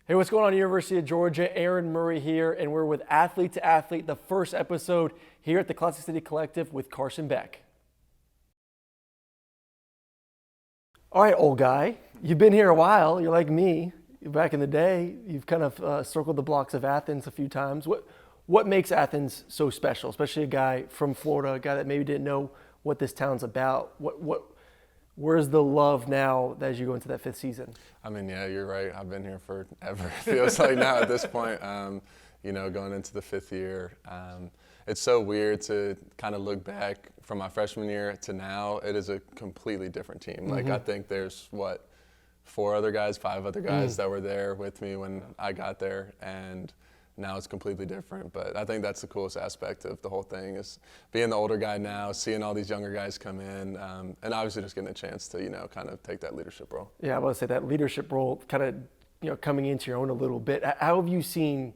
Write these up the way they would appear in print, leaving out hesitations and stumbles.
Hey, what's going on, University of Georgia? Aaron Murray here, and we're with Athlete to Athlete, the first episode here at the Classic City Collective with Carson Beck. All right, old guy, you've been here a while. You're like me. Back in the day, you've kind of circled the blocks of Athens a few times. What makes Athens so special, especially a guy from Florida, a guy that maybe didn't know what this town's about? Where's the love now as you go into that fifth season? I mean, yeah, you're right. I've been here forever. It feels like now at this point, going into the fifth year. It's so weird to kind of look back from my freshman year to now. It is a completely different team. Like, I think there's, five other guys that were there with me when I got there, and now it's completely different. But I think that's the coolest aspect of the whole thing is being the older guy now, seeing all these younger guys come in, and obviously just getting a chance to, kind of take that leadership role. Yeah, I was going to say that leadership role kind of, coming into your own a little bit. How have you seen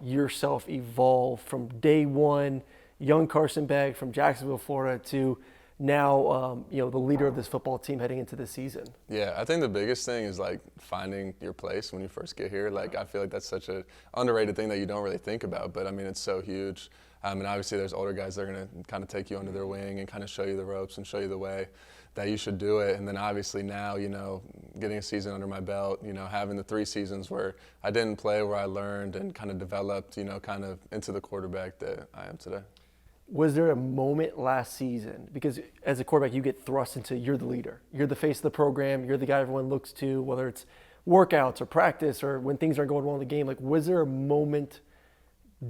yourself evolve from day one, young Carson Beck from Jacksonville, Florida, to now, the leader of this football team heading into the season? Yeah, I think the biggest thing is finding your place when you first get here. I feel like that's such an underrated thing that you don't really think about, but I mean, it's so huge. And obviously there's older guys that are going to kind of take you under their wing and kind of show you the ropes and show you the way that you should do it. And then obviously now, getting a season under my belt, having the 3 seasons where I didn't play, where I learned and kind of developed, kind of into the quarterback that I am today. Was there a moment last season, because as a quarterback you get thrust into, you're the leader, you're the face of the program, you're the guy everyone looks to, whether it's workouts or practice or when things aren't going well in the game, was there a moment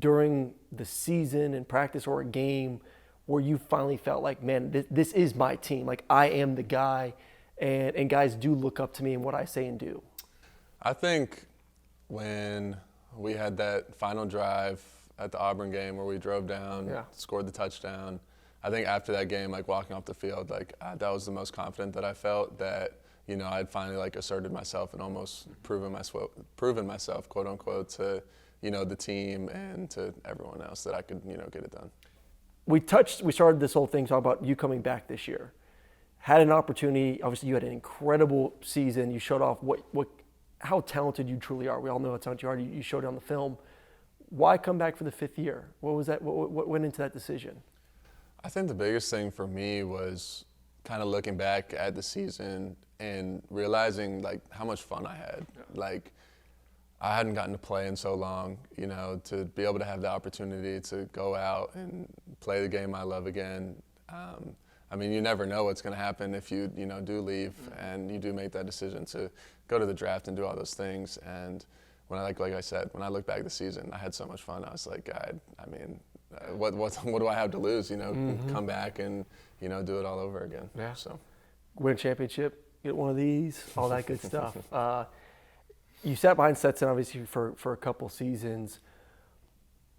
during the season and practice or a game where you finally felt like, man, this is my team, I am the guy, and guys do look up to me and what I say and do? I think when we had that final drive at the Auburn game where we drove down, scored the touchdown, I think after that game, walking off the field, that was the most confident that I felt, that I'd finally asserted myself and almost proven myself, quote unquote, to the team and to everyone else that I could get it done. We started this whole thing talking about you coming back this year. Had an opportunity. Obviously, you had an incredible season. You showed off how talented you truly are. We all know how talented you are. You showed it on the film. Why come back for the 5th year? What was that? What went into that decision? I think the biggest thing for me was kind of looking back at the season and realizing how much fun I had. I hadn't gotten to play in so long, to be able to have the opportunity to go out and play the game I love again. I mean, you never know what's going to happen if you, do leave and you do make that decision to go to the draft and do all those things. And when like I said, when I look back at the season, I had so much fun. I was like, what do I have to lose? Come back and, do it all over again. Yeah. So, win a championship, get one of these, all that good stuff. You sat behind Stetson, obviously, for a couple seasons.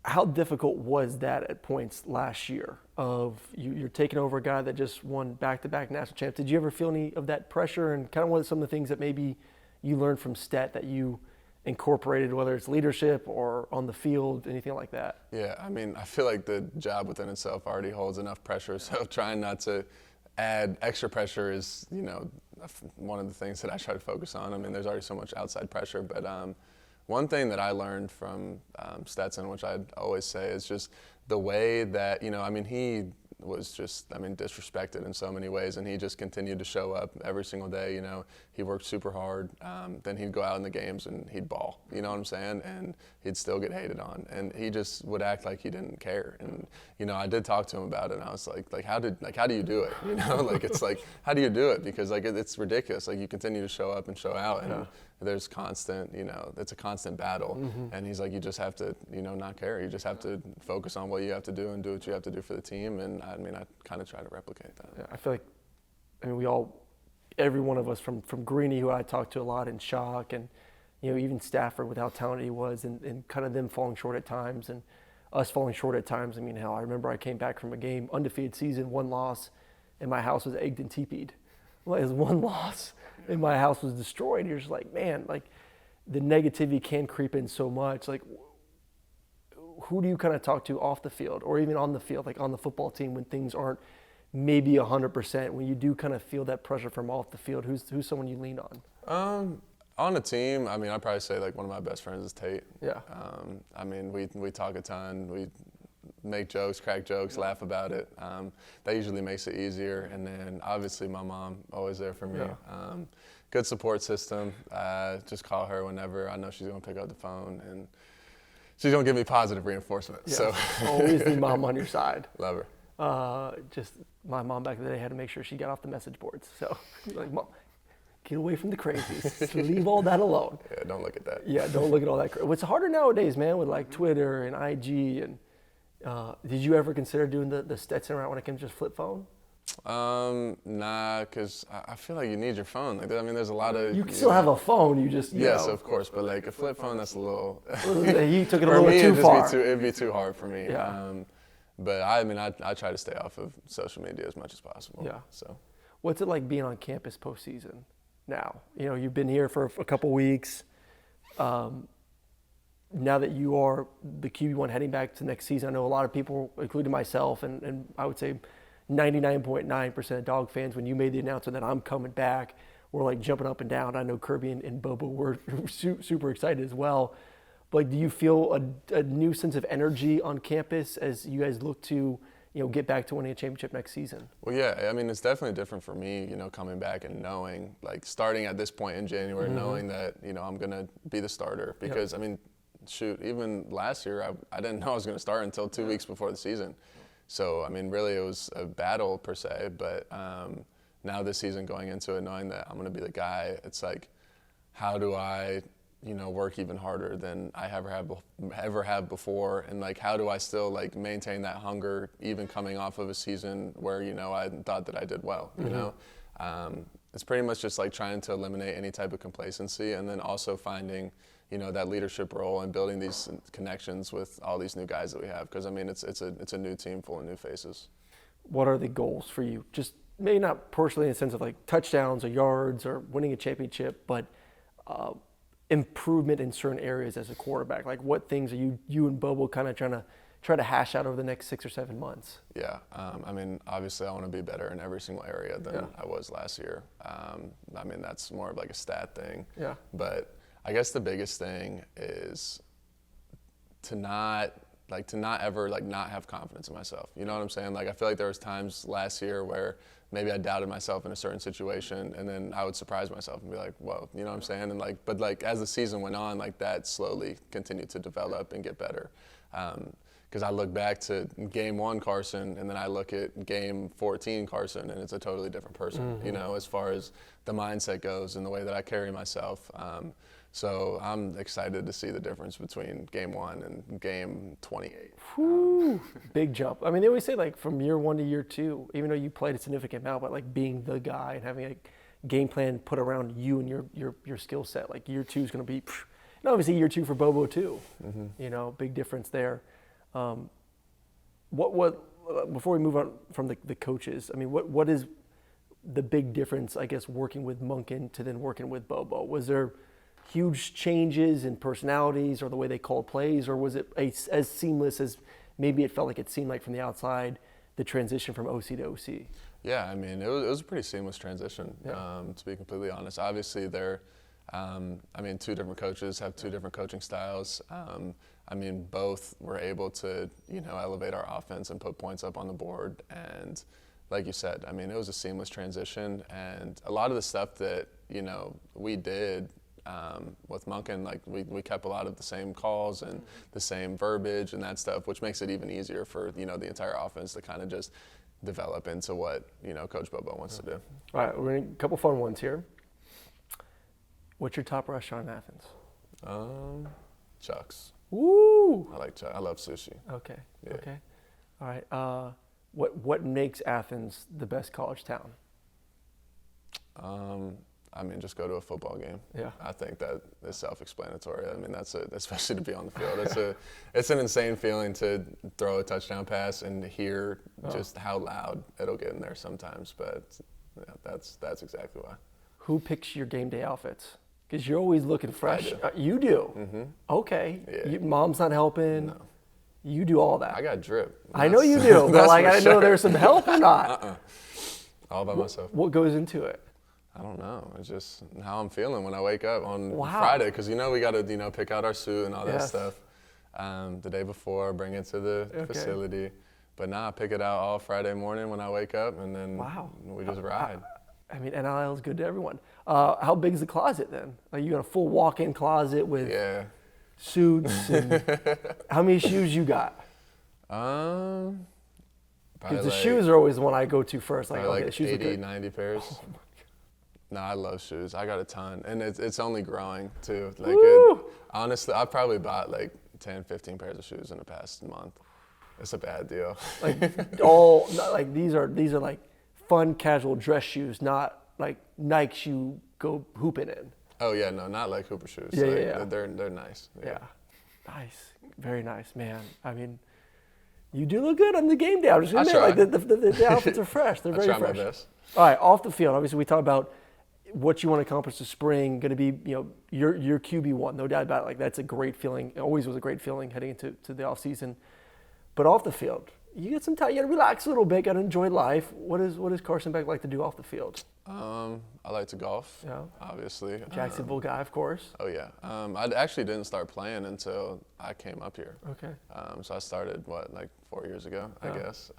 How difficult was that at points last year of you're taking over a guy that just won back-to-back national champs? Did you ever feel any of that pressure, and kind of what are some of the things that maybe you learned from Stet that you incorporated, whether it's leadership or on the field, anything like that? Yeah, I mean, I feel like the job within itself already holds enough pressure, so trying not to add extra pressure is, one of the things that I try to focus on. I mean, there's already so much outside pressure, but one thing that I learned from Stetson, which I'd always say, is just the way that, he was just, disrespected in so many ways, and he just continued to show up every single day. He worked super hard. Then he'd go out in the games and he'd ball, you know what I'm saying? And he'd still get hated on, and he just would act like he didn't care. And I did talk to him about it, and I was like, how do you do it? It's how do you do it? Because it's ridiculous. You continue to show up and show out, and there's constant, it's a constant battle. And he's like, you just have to, not care. You just have to focus on what you have to do and do what you have to do for the team. And I kind of try to replicate that. Yeah, I feel like, every one of us from Greeny, who I talked to a lot, and Shock, and, even Stafford with how talented he was, and kind of them falling short at times and us falling short at times. Hell, I remember I came back from a game, undefeated season, 1 loss, and my house was egged and teepeed. It was 1 loss, and my house was destroyed. You're just like, man, the negativity can creep in so much. Who do you kind of talk to off the field or even on the field, on the football team, when things aren't maybe 100%, when you do kind of feel that pressure from off the field? Who's someone you lean on? On the team, I mean, I'd probably say like one of my best friends is Tate. Yeah. I mean, we talk a ton. We make jokes, crack jokes, laugh about it. That usually makes it easier. And then obviously my mom, always there for me. Yeah. Good support system. Just call her whenever I know she's going to pick up the phone, and she's going to give me positive reinforcement. Yeah. So Always the mom on your side. Love her. Just my mom back in the day had to make sure she got off the message boards. So like, Mom, get away from the crazies. Leave all that alone. Yeah, don't look at that. Yeah, don't look at all that. What's harder nowadays, man, with like Twitter and IG and did you ever consider doing the Stetson route when it came to just flip phone? Nah, because I feel like you need your phone. Like, I mean, there's a lot of... You can still have a phone, you just, Yes, know. of course, but like a flip phone, that's a little... He took it a for little me, too far. It'd be too hard for me. Yeah. But I mean, I try to stay off of social media as much as possible. Yeah. So, What's it like being on campus postseason now? You know, you've been here for a couple weeks. Now that you are the QB1 heading back to next season, I know a lot of people, including myself, and I would say 99.9% of Dog fans, when you made the announcement that I'm coming back, were like jumping up and down. I know Kirby and Bobo were super excited as well. But like, do you feel a new sense of energy on campus as you guys look to, you know, get back to winning a championship next season? well, yeah, I mean, it's definitely different for me, you know, coming back and knowing, like, starting at this point in January, knowing that, you know, I'm going to be the starter. Because, I mean, shoot, even last year, I didn't know I was going to start until 2 weeks before the season. So, I mean, really, it was a battle per se. But now this season, going into it, knowing that I'm going to be the guy, it's like, how do I, you know, work even harder than I ever have before? And, like, how do I still, like, maintain that hunger, even coming off of a season where, you know, I thought that I did well, you know? It's pretty much just, like, trying to eliminate any type of complacency, and then also finding, you know, that leadership role and building these connections with all these new guys that we have. Because, I mean, it's a new team full of new faces. What are the goals for you? Just maybe not personally in the sense of like touchdowns or yards or winning a championship, but improvement in certain areas as a quarterback. Like, what things are you and Bobo kind of try to hash out over the next 6 or 7 months? Yeah, I mean, obviously I want to be better in every single area than I was last year. I mean, that's more of like a stat thing. Yeah. But I guess the biggest thing is to not ever like not have confidence in myself. You know what I'm saying? Like, I feel like there was times last year where maybe I doubted myself in a certain situation, and then I would surprise myself and be like, whoa, you know what I'm saying? And like, but like as the season went on, like that slowly continued to develop and get better. Because I look back to game 1 Carson, and then I look at game 14 Carson, and it's a totally different person, you know, as far as the mindset goes and the way that I carry myself. So I'm excited to see the difference between game 1 and game 28. Whew, big jump. I mean, they always say like from year 1 to year 2, even though you played a significant amount, but like being the guy and having a game plan put around you and your skill set. Like year 2 is going to be, and obviously year 2 for Bobo too. You know, big difference there. What before we move on from the coaches, I mean, what is the big difference, I guess, working with Monken to then working with Bobo? Was there huge changes in personalities or the way they called plays, or was it as seamless as maybe it felt like it seemed like from the outside, the transition from OC to OC? Yeah, I mean, it was a pretty seamless transition, to be completely honest. Obviously, I mean, 2 different coaches have 2 different coaching styles. I mean, both were able to, you know, elevate our offense and put points up on the board. And like you said, I mean, it was a seamless transition. And a lot of the stuff that, you know, we did with Monken, like we kept a lot of the same calls and the same verbiage and that stuff, which makes it even easier for, you know, the entire offense to kind of just develop into what, you know, Coach Bobo wants to do. All right, we're in a couple fun ones here. What's your top restaurant in Athens? Chuck's. Woo! I like Chuck. I love sushi. Okay. Yeah. Okay. All right. What makes Athens the best college town? I mean, just go to a football game. Yeah. I think that is self-explanatory. I mean, especially to be on the field. It's an insane feeling to throw a touchdown pass and hear just how loud it'll get in there sometimes. But yeah, that's exactly why. Who picks your game day outfits? Because you're always looking fresh. I do. You do? Mm-hmm. Okay. Yeah. Mom's not helping? No. You do all that? I got drip. I know you do, but like, I didn't know there was some help or not. All by myself. What goes into it? I don't know. It's just how I'm feeling when I wake up on Wow. Friday, because we got to pick out our suit and all that Yes. stuff the day before, bring it to the facility. But now I pick it out all Friday morning when I wake up, and then we just ride. I mean, NIL is good to everyone. How big is the closet then? Like you got a full walk-in closet with suits. And how many shoes you got? Probably Because the shoes are always the one I go to first. Like, probably okay, the shoes are 80, good. 90 pairs. Oh my God. No, I love shoes. I got a ton, and it's only growing too. Honestly, I probably bought like 10, 15 pairs of shoes in the past month. It's a bad deal. These are like fun casual dress shoes, not like Nikes you go hooping in. Oh yeah, no, not like Hooper shoes. Yeah. They're nice. Yeah. Nice, very nice, man. I mean, you do look good on the game day. I'm just gonna admit, like the outfits are fresh. They're very I try fresh. my best. All right, off the field. Obviously, we talked about what you want to accomplish this spring. Going to be, your QB1, no doubt about it. Like that's a great feeling. It always was a great feeling heading into the off season. But off the field, you get some time. You got to relax a little bit. Got to enjoy life. What does Carson Beck like to do off the field? I like to golf. Yeah. Obviously. Jacksonville guy, of course. Oh yeah. I actually didn't start playing until I came up here. Okay. So I started like 4 years ago, I guess.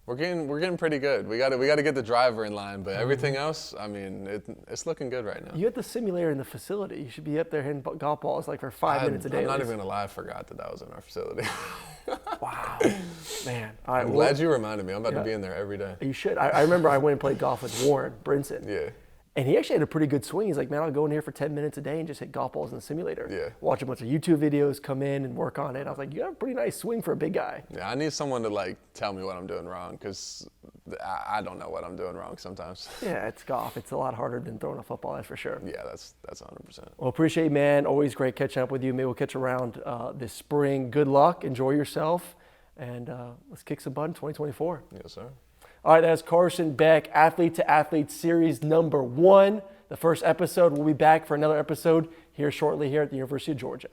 We're getting pretty good. We got to get the driver in line, but everything else, I mean, it's looking good right now. You had the simulator in the facility. You should be up there hitting golf balls like for 5 minutes a day. I'm not even gonna lie, I forgot that was in our facility. Wow, man. All right, I'm glad you reminded me. I'm about to be in there every day. You should. I remember I went and played golf with Warren Brinson. Yeah. And he actually had a pretty good swing. He's like, man, I'll go in here for 10 minutes a day and just hit golf balls in the simulator. Yeah. Watch a bunch of YouTube videos, come in and work on it. I was like, you got a pretty nice swing for a big guy. Yeah, I need someone to tell me what I'm doing wrong, because I don't know what I'm doing wrong sometimes. Yeah, it's golf. It's a lot harder than throwing a football, that's for sure. Yeah, that's 100%. Well, appreciate it, man. Always great catching up with you. Maybe we'll catch around this spring. Good luck. Enjoy yourself. And let's kick some butt in 2024. Yes, sir. All right, that's Carson Beck, Athlete to Athlete Series number 1. The first episode. We'll be back for another episode here shortly here at the University of Georgia.